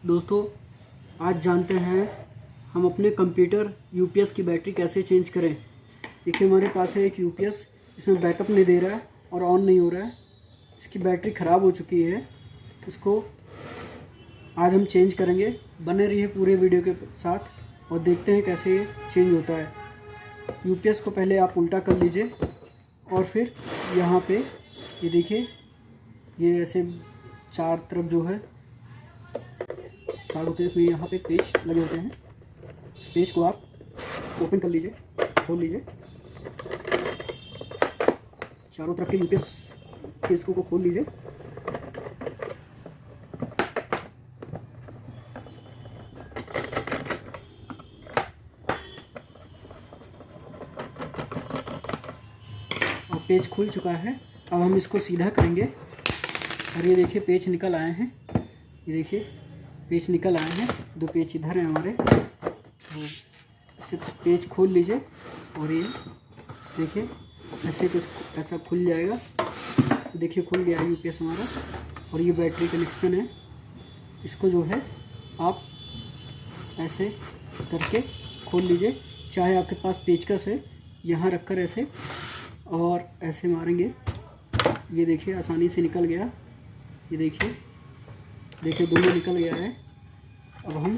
दोस्तों, आज जानते हैं हम अपने कंप्यूटर यूपीएस की बैटरी कैसे चेंज करें। देखिए हमारे पास है एक यूपीएस, इसमें बैकअप नहीं दे रहा है और ऑन नहीं हो रहा है। इसकी बैटरी ख़राब हो चुकी है। इसको आज हम चेंज करेंगे। बने रहिए पूरे वीडियो के साथ और देखते हैं कैसे ये चेंज होता है। यूपीएस को पहले आप उल्टा कर लीजिए और फिर यहाँ पे ये देखिए, ये ऐसे चार तरफ जो है तार होते हैं, इसमें यहाँ पे पेच लगे होते हैं। इस पेच को आप ओपन कर लीजिए, खोल लीजिए। चारों तरफ के यूपीएस के इसको खोल लीजिए। और पेच खुल चुका है। अब हम इसको सीधा करेंगे और ये देखिए पेच निकल आए हैं। ये देखिए पेच निकल आए हैं, दो पेच इधर हैं हमारे। तो इसे पेच खोल लीजिए और ये देखिए ऐसे कुछ ऐसा खुल जाएगा। देखिए खुल गया है यूपीएस हमारा। और ये बैटरी कनेक्शन है। इसको जो है आप ऐसे करके खोल लीजिए। चाहे आपके पास पेचकस है, यहाँ रखकर ऐसे और ऐसे मारेंगे। ये देखिए आसानी से निकल गया। ये देखिए दोनों निकल गया है। अब हम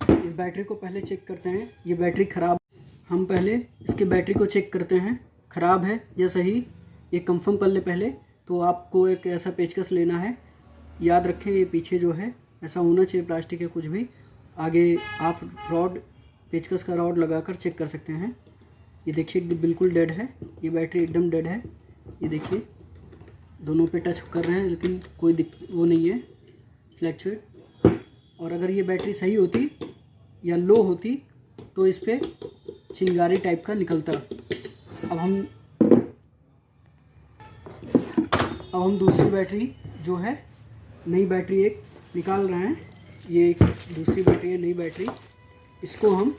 इस बैटरी को पहले चेक करते हैं। ये बैटरी ख़राब, हम पहले इसकी बैटरी को चेक करते हैं ख़राब है या सही, ये कंफर्म कर ले पहले। तो आपको एक ऐसा पेचकस लेना है। याद रखें ये पीछे जो है ऐसा होना चाहिए, प्लास्टिक या कुछ भी। आगे आप रॉड, पेचकस का रॉड लगाकर चेक कर सकते हैं। ये देखिए बिल्कुल डेड है, ये बैटरी एकदम डेड है। ये देखिए दोनों पे टच कर रहे हैं लेकिन कोई वो नहीं है फ्लैक्चुएट। और अगर ये बैटरी सही होती या लो होती तो इस पर चिंगारी टाइप का निकलता। अब हम दूसरी बैटरी जो है, नई बैटरी एक निकाल रहे हैं। ये एक दूसरी बैटरी है, नई बैटरी। इसको हम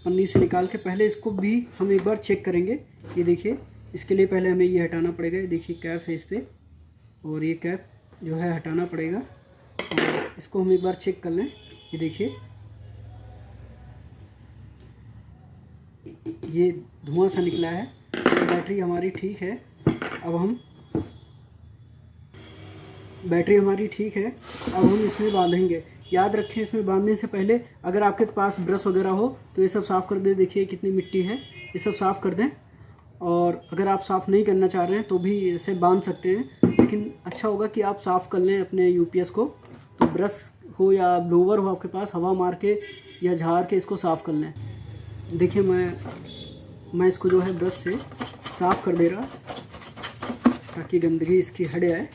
पन्नी से निकाल के पहले इसको भी हम एक बार चेक करेंगे। ये देखिए इसके लिए पहले हमें ये हटाना पड़ेगा। ये देखिए कैप है इस पर और ये कैप जो है हटाना पड़ेगा और इसको हम एक बार चेक कर लें। ये देखिए ये धुआं सा निकला है। तो बैटरी हमारी ठीक है। अब हम बैटरी हमारी ठीक है। अब हम इसमें बांधेंगे। याद रखें इसमें बांधने से पहले अगर आपके पास ब्रश वगैरह हो तो ये सब साफ़ कर दें। देखिए कितनी मिट्टी है, ये सब साफ़ कर दें। और अगर आप साफ़ नहीं करना चाह रहे हैं तो भी इसे बांध सकते हैं, लेकिन अच्छा होगा कि आप साफ़ कर लें अपने यूपीएस को। तो ब्रश हो या ब्लोवर हो आपके पास, हवा मार के या झाड़ के इसको साफ़ कर लें। देखिए मैं इसको जो है ब्रश से साफ़ कर दे रहा ताकि गंदगी इसकी हट जाए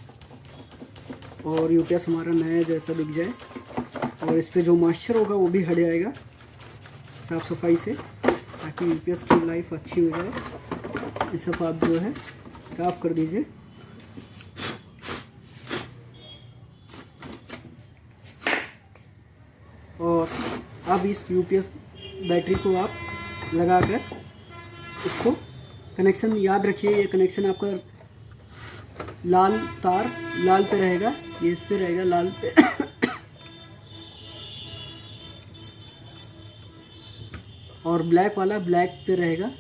और यूपीएस हमारा नया जैसा दिख जाए। और इस पर जो मॉइस्चर होगा वो भी हट जाएगा साफ़ सफाई से, ताकि यूपीएस की लाइफ अच्छी हो जाए। ये सब आप जो है साफ़ कर दीजिए। और अब इस यूपीएस बैटरी को आप लगाकर इसको कनेक्शन, याद रखिए ये कनेक्शन आपका लाल तार लाल पे रहेगा, ये इस पे रहेगा लाल पे और ब्लैक वाला ब्लैक पे रहेगा।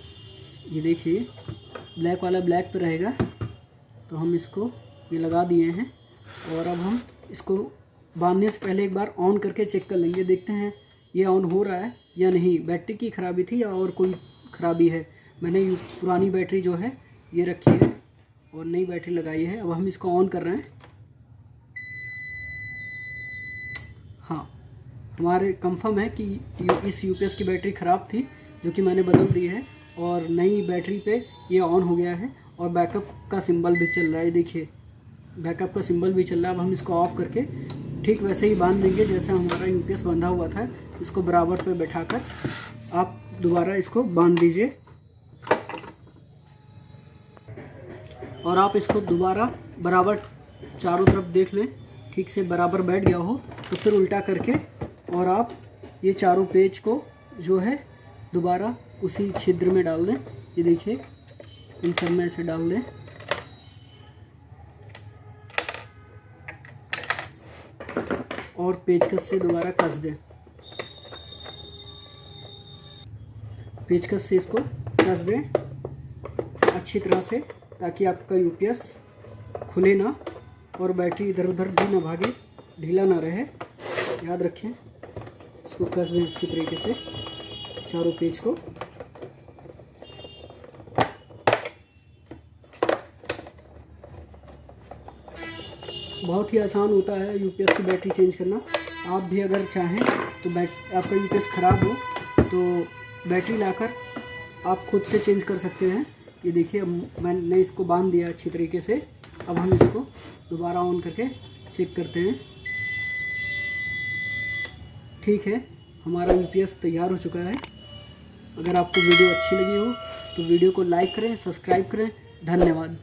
ये देखिए ब्लैक वाला ब्लैक पे रहेगा। तो हम इसको ये लगा दिए हैं और अब हम इसको बांधने से पहले एक बार ऑन करके चेक कर लेंगे। देखते हैं ये ऑन हो रहा है या नहीं। बैटरी की ख़राबी थी या और कोई ख़राबी है। मैंने पुरानी बैटरी जो है ये रखी है और नई बैटरी लगाई है। अब हम इसको ऑन कर रहे हैं। हाँ, हमारे कंफर्म है कि इस यूपीएस की बैटरी ख़राब थी जो कि मैंने बदल दी है और नई बैटरी पे ये ऑन हो गया है और बैकअप का सिंबल भी चल रहा है। देखिए बैकअप का सिंबल भी चल रहा है। अब हम इसको ऑफ़ करके ठीक वैसे ही बांध देंगे जैसा हमारा यूपीएस बंधा हुआ था। इसको बराबर पे बैठाकर आप दोबारा इसको बांध दीजिए और आप इसको दोबारा बराबर चारों तरफ देख लें, ठीक से बराबर बैठ गया हो तो फिर उल्टा करके और आप ये चारों पेज को जो है दोबारा उसी छिद्र में डाल दें। ये देखिए इन सब में ऐसे डाल दें और पेचकस से दोबारा कस दें। पेचकस से इसको कस दें अच्छी तरह से, ताकि आपका यूपीएस खुले ना और बैटरी इधर उधर भी ना भागे, ढीला ना रहे। याद रखें, इसको कस दें अच्छी तरीके से चारों पेच को। बहुत ही आसान होता है यूपीएस की बैटरी चेंज करना। आप भी अगर चाहें तो आपका यूपीएस ख़राब हो तो बैटरी लाकर आप खुद से चेंज कर सकते हैं। ये देखिए, अब मैंने इसको बांध दिया अच्छी तरीके से। अब हम इसको दोबारा ऑन करके चेक करते हैं। ठीक है, हमारा यूपीएस तैयार हो चुका है। अगर आपको वीडियो अच्छी लगी हो तो वीडियो को लाइक करें, सब्सक्राइब करें। धन्यवाद।